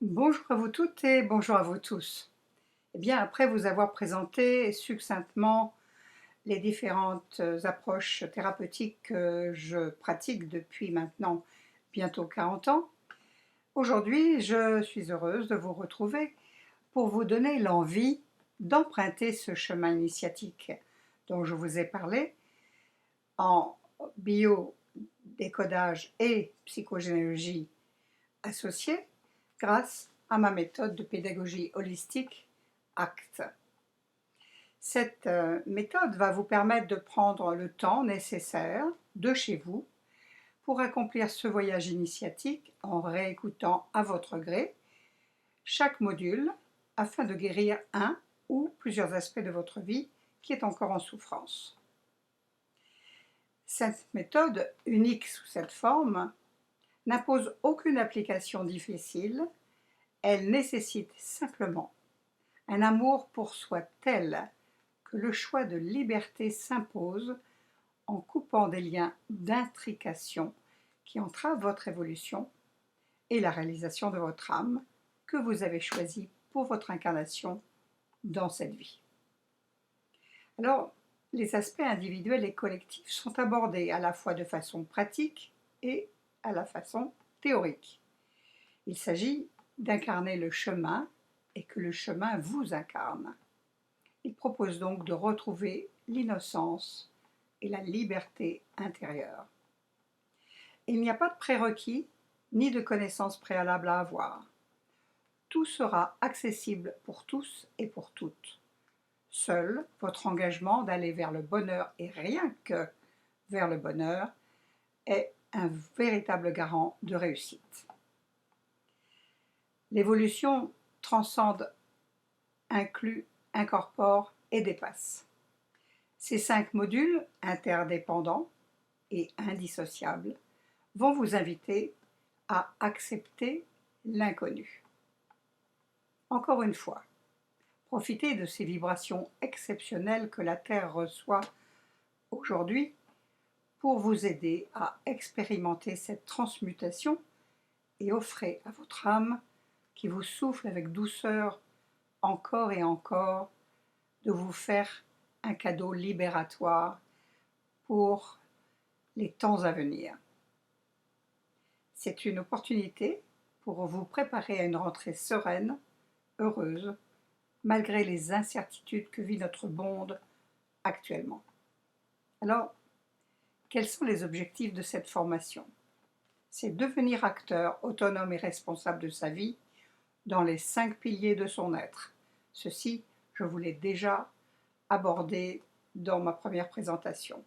Bonjour à vous toutes et bonjour à vous tous. Eh bien, après vous avoir présenté succinctement les différentes approches thérapeutiques que je pratique depuis maintenant bientôt 40 ans, aujourd'hui, je suis heureuse de vous retrouver pour vous donner l'envie d'emprunter ce chemin initiatique dont je vous ai parlé en biodécodage et psychogénéalogie associée grâce à ma méthode de pédagogie holistique ACT. Cette méthode va vous permettre de prendre le temps nécessaire de chez vous pour accomplir ce voyage initiatique en réécoutant à votre gré chaque module afin de guérir un ou plusieurs aspects de votre vie qui est encore en souffrance. Cette méthode, unique sous cette forme, n'impose aucune application difficile. Elle nécessite simplement un amour pour soi tel que le choix de liberté s'impose en coupant des liens d'intrication qui entravent votre évolution et la réalisation de votre âme que vous avez choisie pour votre incarnation dans cette vie. Alors, les aspects individuels et collectifs sont abordés à la fois de façon pratique et à la façon théorique. Il s'agit d'incarner le chemin et que le chemin vous incarne. Il propose donc de retrouver l'innocence et la liberté intérieure. Il n'y a pas de prérequis ni de connaissances préalables à avoir. Tout sera accessible pour tous et pour toutes. Seul votre engagement d'aller vers le bonheur et rien que vers le bonheur est un véritable garant de réussite. L'évolution transcende, inclut, incorpore et dépasse. Ces 5 modules interdépendants et indissociables vont vous inviter à accepter l'inconnu. Encore une fois, profitez de ces vibrations exceptionnelles que la Terre reçoit aujourd'hui pour vous aider à expérimenter cette transmutation et offrez à votre âme qui vous souffle avec douceur encore et encore de vous faire un cadeau libératoire pour les temps à venir. C'est une opportunité pour vous préparer à une rentrée sereine, heureuse, malgré les incertitudes que vit notre monde actuellement. Alors, quels sont les objectifs de cette formation? C'est devenir acteur autonome et responsable de sa vie dans les 5 piliers de son être. Ceci, je vous l'ai déjà abordé dans ma première présentation.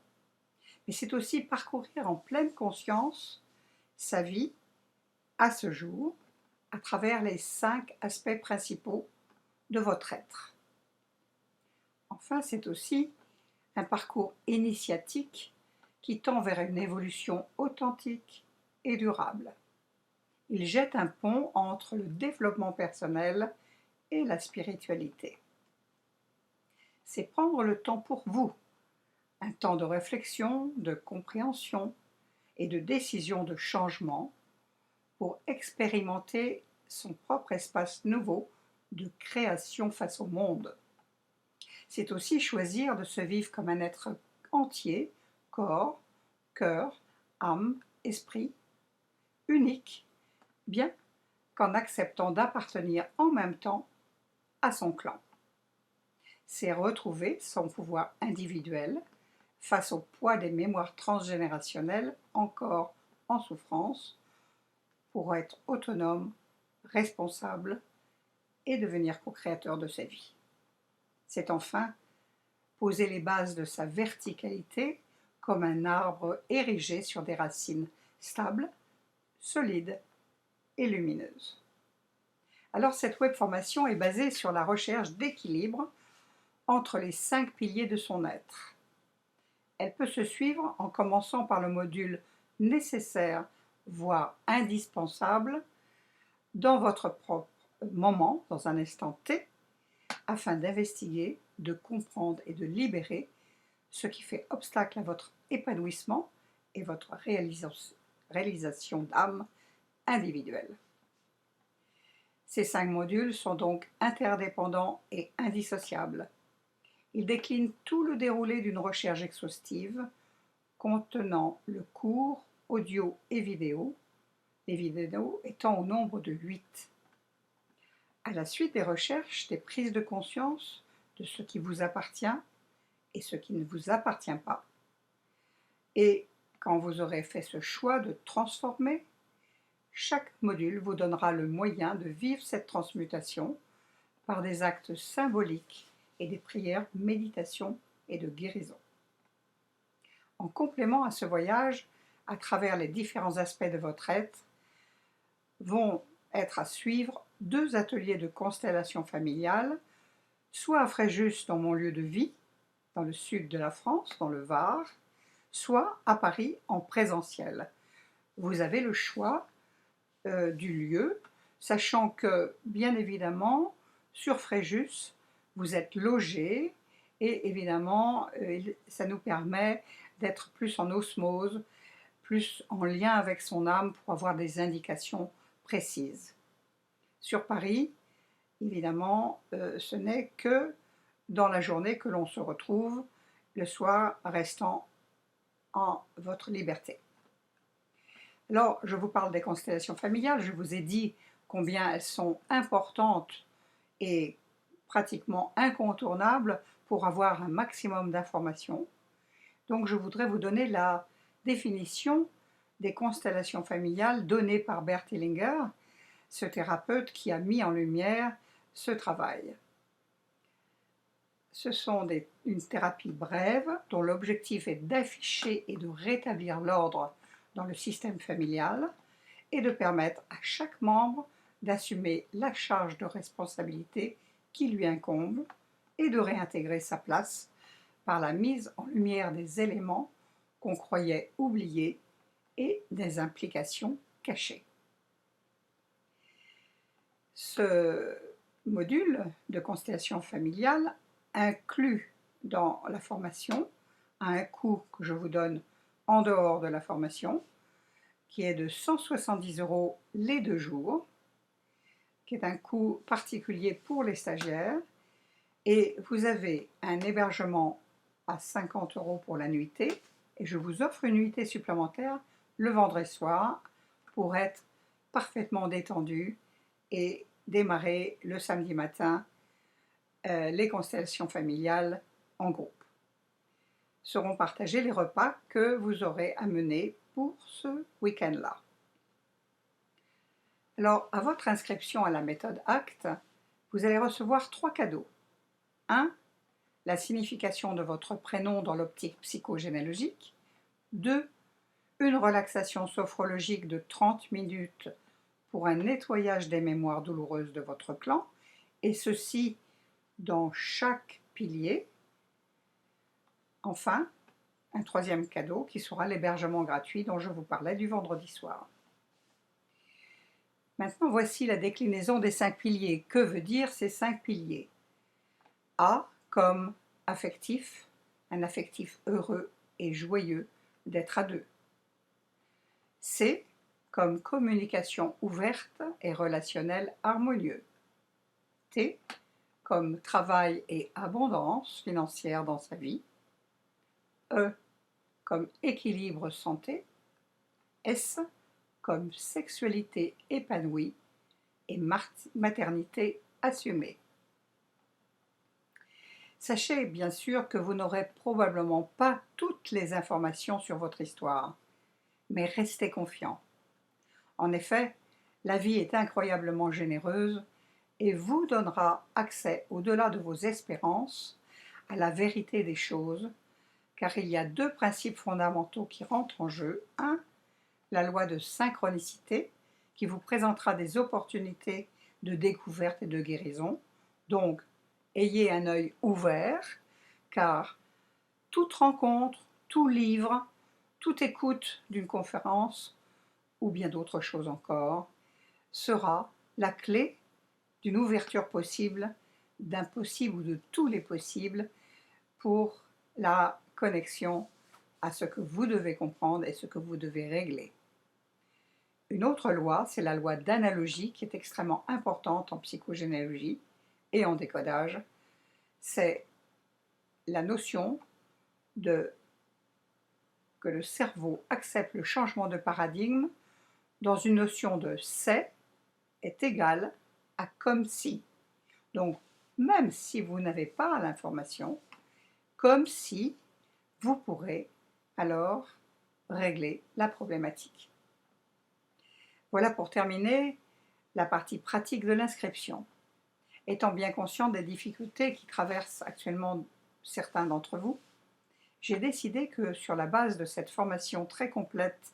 Mais c'est aussi parcourir en pleine conscience sa vie à ce jour à travers les 5 aspects principaux de votre être. Enfin, c'est aussi un parcours initiatique qui tend vers une évolution authentique et durable. Il jette un pont entre le développement personnel et la spiritualité. C'est prendre le temps pour vous, un temps de réflexion, de compréhension et de décision de changement pour expérimenter son propre espace nouveau de création face au monde. C'est aussi choisir de se vivre comme un être entier, corps, cœur, âme, esprit, unique, bien qu'en acceptant d'appartenir en même temps à son clan. C'est retrouver son pouvoir individuel face au poids des mémoires transgénérationnelles encore en souffrance pour être autonome, responsable et devenir co-créateur de sa vie. C'est enfin poser les bases de sa verticalité comme un arbre érigé sur des racines stables, solides et lumineuses. Alors cette web formation est basée sur la recherche d'équilibre entre les 5 piliers de son être. Elle peut se suivre en commençant par le module nécessaire, voire indispensable, dans votre propre moment, dans un instant T, afin d'investiguer, de comprendre et de libérer ce qui fait obstacle à votre épanouissement et votre réalisation d'âme individuelle. Ces 5 modules sont donc interdépendants et indissociables. Ils déclinent tout le déroulé d'une recherche exhaustive contenant le cours, audio et vidéo, les vidéos étant au nombre de 8. À la suite des recherches, des prises de conscience de ce qui vous appartient et ce qui ne vous appartient pas. Et quand vous aurez fait ce choix de transformer, chaque module vous donnera le moyen de vivre cette transmutation par des actes symboliques et des prières, méditation et de guérison. En complément à ce voyage, à travers les différents aspects de votre être, vont être à suivre 2 ateliers de constellation familiale, soit à Fréjus dans mon lieu de vie, dans le sud de la France, dans le Var, soit à Paris en présentiel. Vous avez le choix du lieu, sachant que, bien évidemment, sur Fréjus, vous êtes logé et évidemment, ça nous permet d'être plus en osmose, plus en lien avec son âme pour avoir des indications précises. Sur Paris, évidemment, ce n'est que dans la journée que l'on se retrouve, le soir restant en votre liberté. Alors, je vous parle des constellations familiales, je vous ai dit combien elles sont importantes et pratiquement incontournables pour avoir un maximum d'informations. Donc, je voudrais vous donner la définition des constellations familiales donnée par Bert Hellinger, ce thérapeute qui a mis en lumière ce travail. Ce sont une thérapie brève dont l'objectif est d'afficher et de rétablir l'ordre dans le système familial et de permettre à chaque membre d'assumer la charge de responsabilité qui lui incombe et de réintégrer sa place par la mise en lumière des éléments qu'on croyait oubliés et des implications cachées. Ce module de constellation familiale inclus dans la formation à un coût que je vous donne en dehors de la formation, qui est de 170 € les 2 jours, qui est un coût particulier pour les stagiaires, et vous avez un hébergement à 50 € pour la nuitée, et je vous offre une nuitée supplémentaire le vendredi soir pour être parfaitement détendu et démarrer le samedi matin les constellations familiales en groupe. Seront partagés les repas que vous aurez à mener pour ce week-end-là. Alors, à votre inscription à la méthode ACT, vous allez recevoir 3 cadeaux. 1. La signification de votre prénom dans l'optique psychogénéalogique. 2. Une relaxation sophrologique de 30 minutes pour un nettoyage des mémoires douloureuses de votre clan, et ceci dans chaque pilier. Enfin, un 3e cadeau qui sera l'hébergement gratuit dont je vous parlais du vendredi soir. Maintenant, voici la déclinaison des 5 piliers. Que veut dire ces 5 piliers? A comme affectif, un affectif heureux et joyeux d'être à 2. C comme communication ouverte et relationnel harmonieux. T comme travail et abondance financière dans sa vie. E comme équilibre santé. S comme sexualité épanouie et maternité assumée. Sachez bien sûr que vous n'aurez probablement pas toutes les informations sur votre histoire, mais restez confiant. En effet, la vie est incroyablement généreuse et vous donnera accès au-delà de vos espérances à la vérité des choses, car il y a 2 principes fondamentaux qui rentrent en jeu. 1. La loi de synchronicité, qui vous présentera des opportunités de découverte et de guérison. Donc, ayez un œil ouvert, car toute rencontre, tout livre, toute écoute d'une conférence, ou bien d'autres choses encore, sera la clé d'une ouverture possible, d'un possible ou de tous les possibles pour la connexion à ce que vous devez comprendre et ce que vous devez régler. Une autre loi, c'est la loi d'analogie qui est extrêmement importante en psychogénéalogie et en décodage. C'est la notion de que le cerveau accepte le changement de paradigme dans une notion de c'est est égal à comme si. Donc, même si vous n'avez pas l'information, comme si vous pourrez alors régler la problématique. Voilà pour terminer la partie pratique de l'inscription. Étant bien conscient des difficultés qui traversent actuellement certains d'entre vous, j'ai décidé que sur la base de cette formation très complète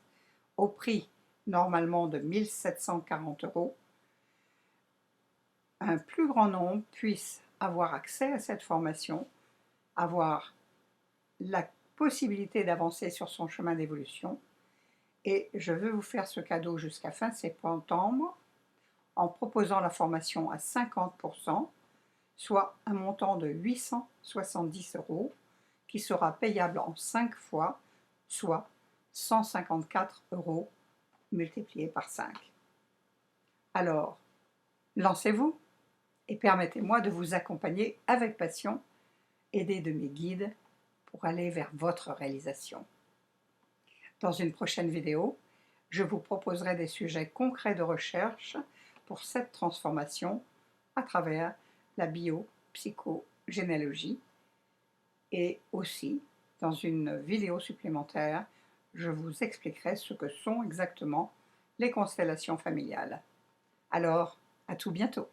au prix normalement de 1 740 €, un plus grand nombre puisse avoir accès à cette formation, avoir la possibilité d'avancer sur son chemin d'évolution. Et je veux vous faire ce cadeau jusqu'à fin septembre en proposant la formation à 50%, soit un montant de 870 € qui sera payable en 5 fois, soit 154 € multiplié par 5. Alors, lancez-vous et permettez-moi de vous accompagner avec passion, aidé de mes guides pour aller vers votre réalisation. Dans une prochaine vidéo, je vous proposerai des sujets concrets de recherche pour cette transformation à travers la biopsychogénéalogie. Et aussi, dans une vidéo supplémentaire, je vous expliquerai ce que sont exactement les constellations familiales. Alors, à tout bientôt!